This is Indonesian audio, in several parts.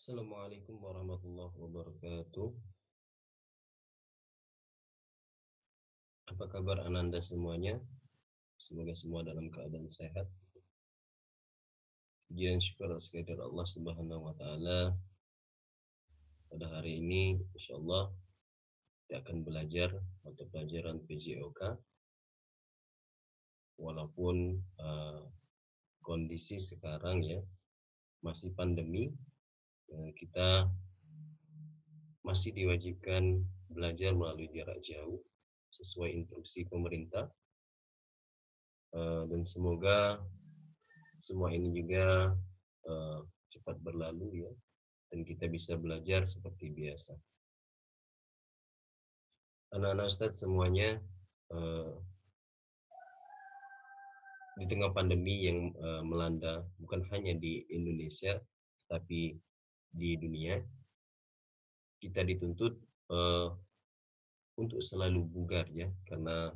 Assalamualaikum warahmatullahi wabarakatuh. Apa kabar Ananda semuanya? Semoga semua dalam keadaan sehat. Puji dan syukur sekadar Allah Subhanahu wa taala. Pada hari ini insyaallah kita akan belajar mata pelajaran PJOK walaupun kondisi sekarang ya masih pandemi, kita masih diwajibkan belajar melalui jarak jauh sesuai instruksi pemerintah. Dan semoga semua ini juga cepat berlalu ya, dan kita bisa belajar seperti biasa. Anak-anak Ustadz semuanya, di tengah pandemi yang melanda bukan hanya di Indonesia tapi di dunia, kita dituntut untuk selalu bugar ya, karena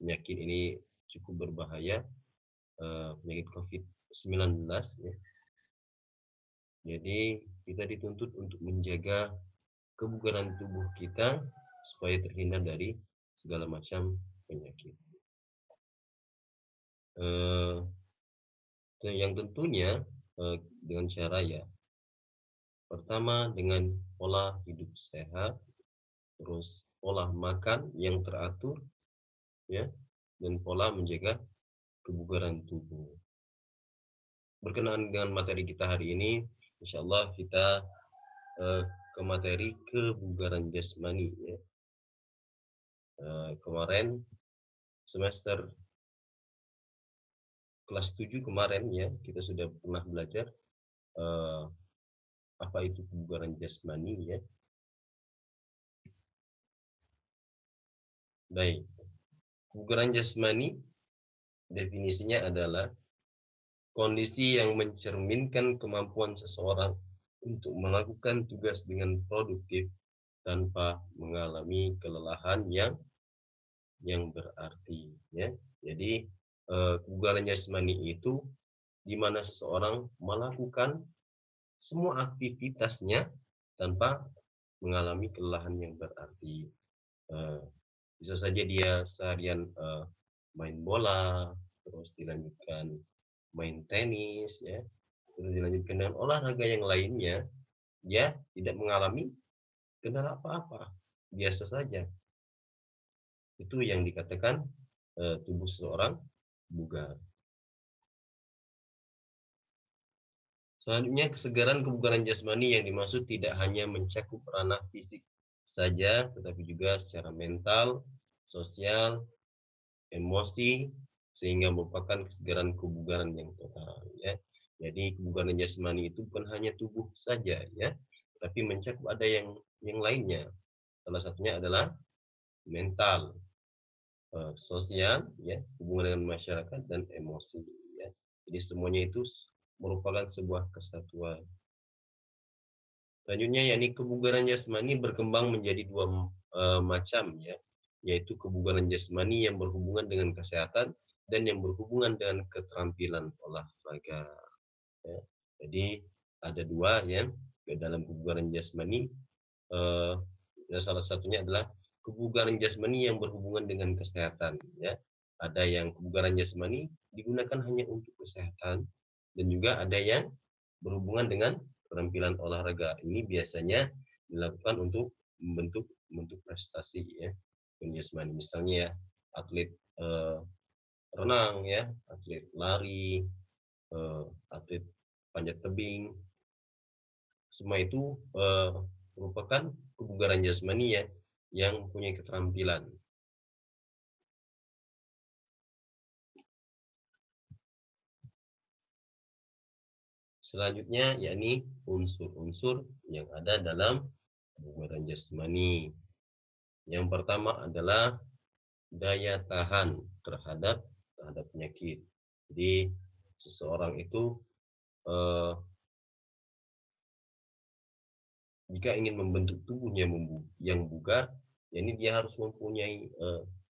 penyakit ini cukup berbahaya, penyakit COVID-19 ya. Jadi kita dituntut untuk menjaga kebugaran tubuh kita supaya terhindar dari segala macam penyakit. Yang tentunya dengan cara ya, pertama dengan pola hidup sehat, terus pola makan yang teratur ya, dan pola menjaga kebugaran tubuh. Berkenaan dengan materi kita hari ini, insya Allah kita ke materi kebugaran jasmani ya. Kemarin semester kelas 7 kemarin ya, kita sudah pernah belajar apa itu kebugaran jasmani ya. Baik, kebugaran jasmani definisinya adalah kondisi yang mencerminkan kemampuan seseorang untuk melakukan tugas dengan produktif tanpa mengalami kelelahan yang berarti ya. Jadi kebugaran jasmani itu di mana seseorang melakukan semua aktivitasnya tanpa mengalami kelelahan yang berarti. Bisa saja dia seharian main bola, terus dilanjutkan main tenis ya, terus dilanjutkan dengan olahraga yang lainnya, dia tidak mengalami kendala apa-apa, biasa saja. Itu yang dikatakan tubuh seseorang bugar. Selanjutnya, kesegaran kebugaran jasmani yang dimaksud tidak hanya mencakup ranah fisik saja, tetapi juga secara mental, sosial, emosi, sehingga merupakan kesegaran kebugaran yang total ya. Jadi kebugaran jasmani itu bukan hanya tubuh saja ya, tapi mencakup ada yang lainnya. Salah satunya adalah mental, sosial ya, hubungan dengan masyarakat, dan emosi ya. Jadi semuanya itu merupakan sebuah kesatuan. Selanjutnya yakni kebugaran jasmani berkembang menjadi dua macam ya, yaitu kebugaran jasmani yang berhubungan dengan kesehatan dan yang berhubungan dengan keterampilan olahraga ya. Jadi ada dua ya dalam kebugaran jasmani. Salah satunya adalah kebugaran jasmani yang berhubungan dengan kesehatan ya. Ada yang kebugaran jasmani digunakan hanya untuk kesehatan, dan juga ada yang berhubungan dengan keterampilan olahraga. Ini biasanya dilakukan untuk membentuk prestasi ya, jasmani. Misalnya ya, atlet renang ya, atlet lari, atlet panjat tebing. Semua itu merupakan kebugaran jasmani ya, yang punya keterampilan. Selanjutnya yakni unsur-unsur yang ada dalam kebugaran jasmani. Yang pertama adalah daya tahan terhadap penyakit. Jadi seseorang itu jika ingin membentuk tubuhnya yang bugar, yakni dia harus mempunyai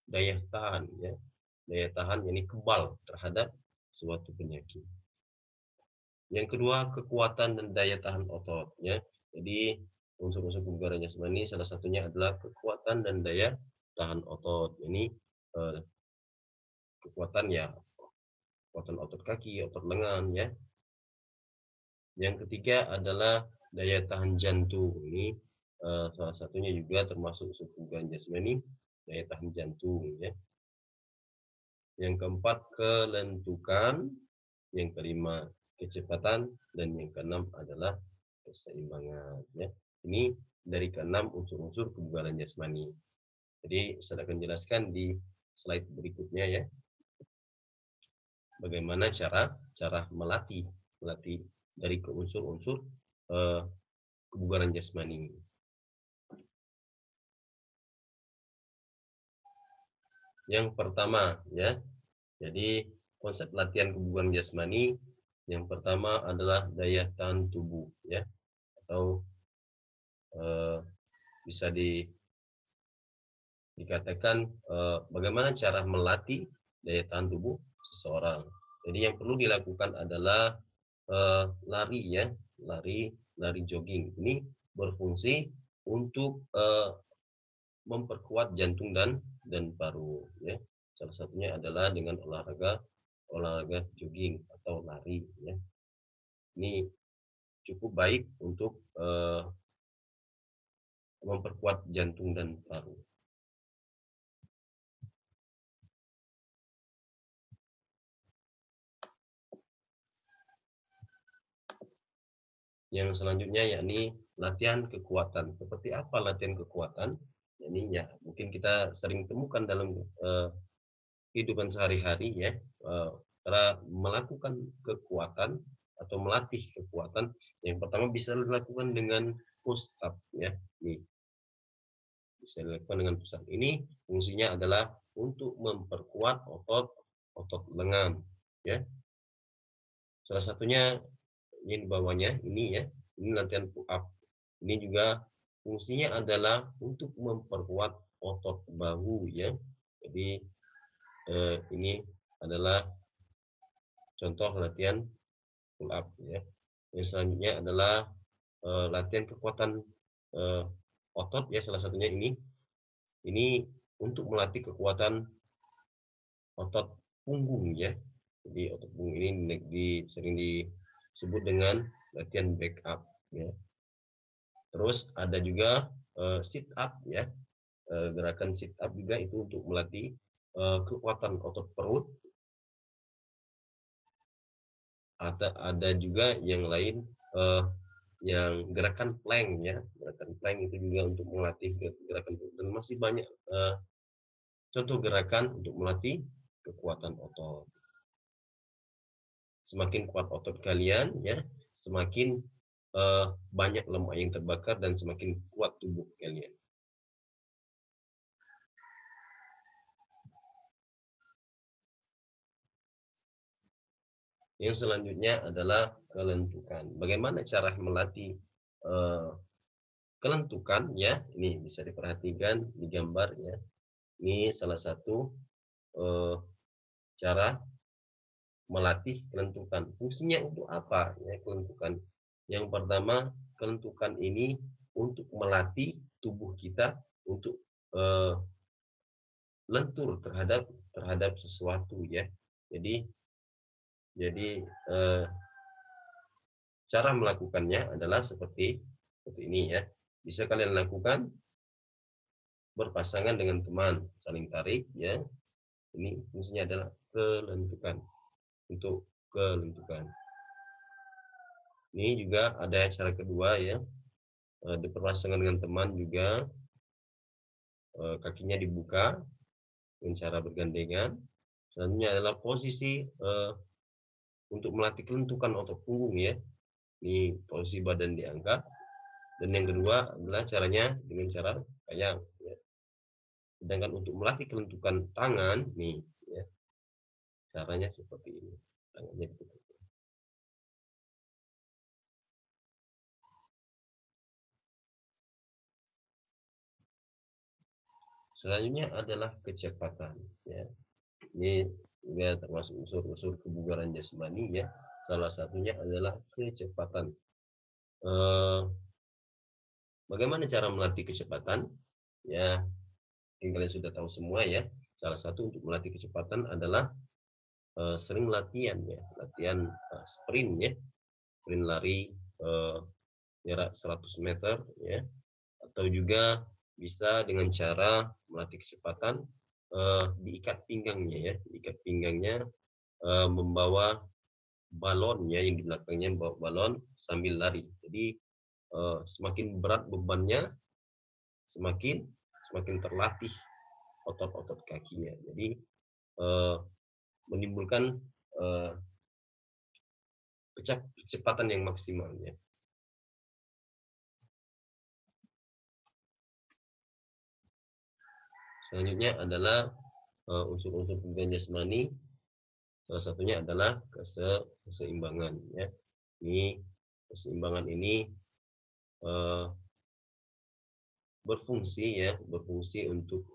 daya tahan ya. Daya tahan yakni kebal terhadap suatu penyakit. Yang kedua, kekuatan dan daya tahan otot ya. Jadi unsur-unsur kebugaran jasmani salah satunya adalah kekuatan dan daya tahan otot. Ini kekuatan ya, kekuatan otot kaki, otot lengan ya. Yang ketiga adalah daya tahan jantung. Ini salah satunya juga termasuk unsur kebugaran jasmani, daya tahan jantung ya. Yang keempat kelentukan, yang kelima kecepatan, dan yang keenam adalah keseimbangan ya. Ini dari keenam unsur-unsur kebugaran jasmani. Jadi saya akan jelaskan di slide berikutnya ya. Bagaimana cara melatih dari unsur-unsur kebugaran jasmani. Yang pertama ya. Jadi konsep latihan kebugaran jasmani yang pertama adalah daya tahan tubuh ya, atau bisa dikatakan bagaimana cara melatih daya tahan tubuh seseorang. Jadi yang perlu dilakukan adalah lari ya, lari jogging. Ini berfungsi untuk memperkuat jantung dan paru ya. Salah satunya adalah dengan olahraga jogging atau lari ya. Ini cukup baik untuk memperkuat jantung dan paru. Yang selanjutnya yakni latihan kekuatan. Seperti apa latihan kekuatan? Ini ya mungkin kita sering temukan dalam kehidupan sehari-hari ya. Cara melakukan kekuatan atau melatih kekuatan, yang pertama bisa dilakukan dengan push up ya. Nih, bisa dilakukan dengan push up. Ini fungsinya adalah untuk memperkuat otot lengan ya. Salah satunya yang di bawahnya ini ya, ini latihan push up. Ini juga fungsinya adalah untuk memperkuat otot bahu ya. Jadi ini adalah contoh latihan pull up ya. Yang selanjutnya adalah latihan kekuatan otot ya, salah satunya ini untuk melatih kekuatan otot punggung ya. Jadi otot punggung ini sering disebut dengan latihan back up ya. Terus ada juga sit up ya. Gerakan sit up juga itu untuk melatih kekuatan otot perut. Ada juga yang lain yang gerakan plank ya. Gerakan plank itu juga untuk melatih gerakan perut, dan masih banyak contoh gerakan untuk melatih kekuatan otot. Semakin kuat otot kalian ya, semakin banyak lemak yang terbakar dan semakin kuat tubuh kalian. Yang selanjutnya adalah kelentukan. Bagaimana cara melatih kelentukan ya? Ini bisa diperhatikan di gambar ya. Ini salah satu cara melatih kelentukan. Fungsinya untuk apa ya kelentukan? Yang pertama, kelentukan ini untuk melatih tubuh kita untuk lentur terhadap sesuatu ya. Jadi cara melakukannya adalah seperti ini ya. Bisa kalian lakukan berpasangan dengan teman, saling tarik ya. Ini fungsinya adalah kelentukan, untuk kelentukan. Ini juga ada cara kedua ya, berpasangan dengan teman juga, kakinya dibuka dengan cara bergandengan. Selanjutnya adalah posisi untuk melatih kelentukan otot punggung ya. Ini posisi badan diangkat. Dan yang kedua adalah caranya dengan cara kayang ya. Sedangkan untuk melatih kelentukan tangan nih ya, caranya seperti ini. Tangannya ditutup. Selanjutnya adalah kecepatan ya. Ini juga termasuk unsur-unsur kebugaran jasmani ya. Salah satunya adalah kecepatan. Bagaimana cara melatih kecepatan? Ya, mungkin kalian sudah tahu semua ya. Salah satu untuk melatih kecepatan adalah sering latihan ya, latihan sprint ya, sprint lari jarak 100 meter ya, atau juga bisa dengan cara melatih kecepatan diikat pinggangnya ya, diikat pinggangnya membawa balon ya, yang di belakangnya membawa balon sambil lari. Jadi semakin berat bebannya, semakin semakin terlatih otot-otot kakinya. Jadi eh, menimbulkan eh, kecepatan yang maksimal ya. Selanjutnya adalah unsur-unsur kebugaran jasmani. Salah satunya adalah keseimbangan ya. Ini keseimbangan ini eh, berfungsi untuk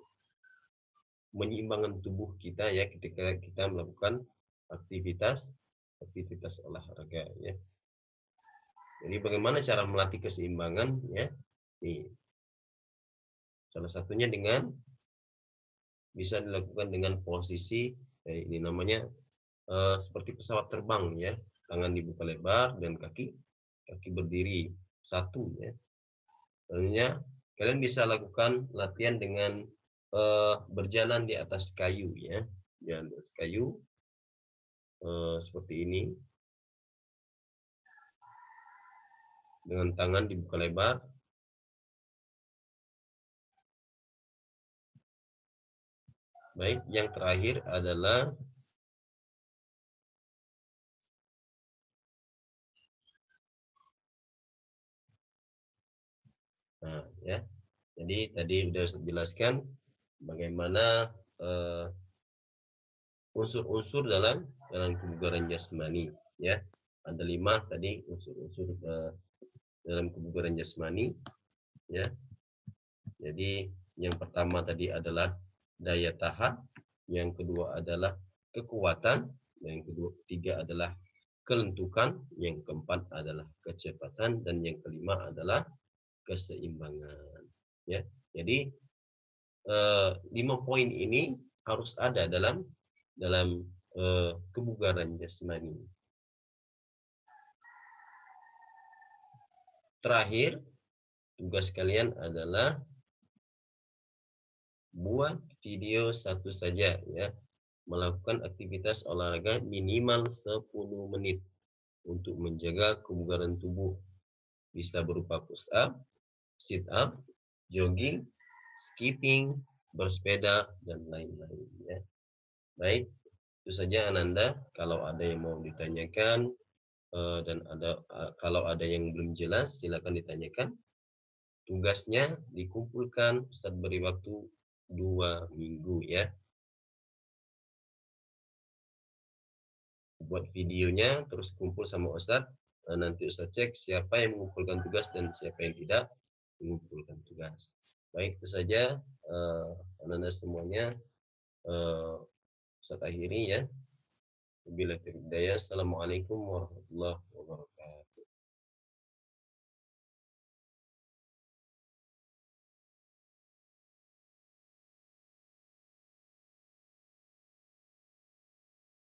menyeimbangkan tubuh kita ya ketika kita melakukan aktivitas aktivitas olahraga ya. Jadi bagaimana cara melatih keseimbangan ya? Nih, salah satunya dengan bisa dilakukan dengan posisi ini namanya seperti pesawat terbang ya, tangan dibuka lebar dan kaki kaki berdiri satu ya. Selanjutnya kalian bisa lakukan latihan dengan berjalan di atas kayu ya, jalan di atas kayu seperti ini dengan tangan dibuka lebar. Baik, yang terakhir adalah nah ya. Jadi tadi sudah saya jelaskan bagaimana unsur-unsur dalam kebugaran jasmani ya. Ada 5 tadi unsur-unsur dalam kebugaran jasmani ya. Jadi yang pertama tadi adalah daya tahan, yang kedua adalah kekuatan, yang ketiga adalah kelentukan, yang keempat adalah kecepatan, dan yang kelima adalah keseimbangan. Ya, jadi 5 poin ini harus ada dalam kebugaran jasmani. Terakhir, tugas kalian adalah buat video satu saja ya, melakukan aktivitas olahraga minimal 10 menit untuk menjaga kebugaran tubuh. Bisa berupa push up, sit up, jogging, skipping, bersepeda, dan lain-lain ya. Baik, itu saja Ananda. Kalau ada yang mau ditanyakan dan kalau ada yang belum jelas silakan ditanyakan. Tugasnya dikumpulkan, Ustadz beri waktu 2 minggu ya. Buat videonya terus kumpul sama Ustadz. Nanti Ustadz cek siapa yang mengumpulkan tugas dan siapa yang tidak mengumpulkan tugas. Baik, itu saja Ananda semuanya. Ustadz akhiri ya. Wabillahi taufiq. Assalamualaikum warahmatullahi wabarakatuh.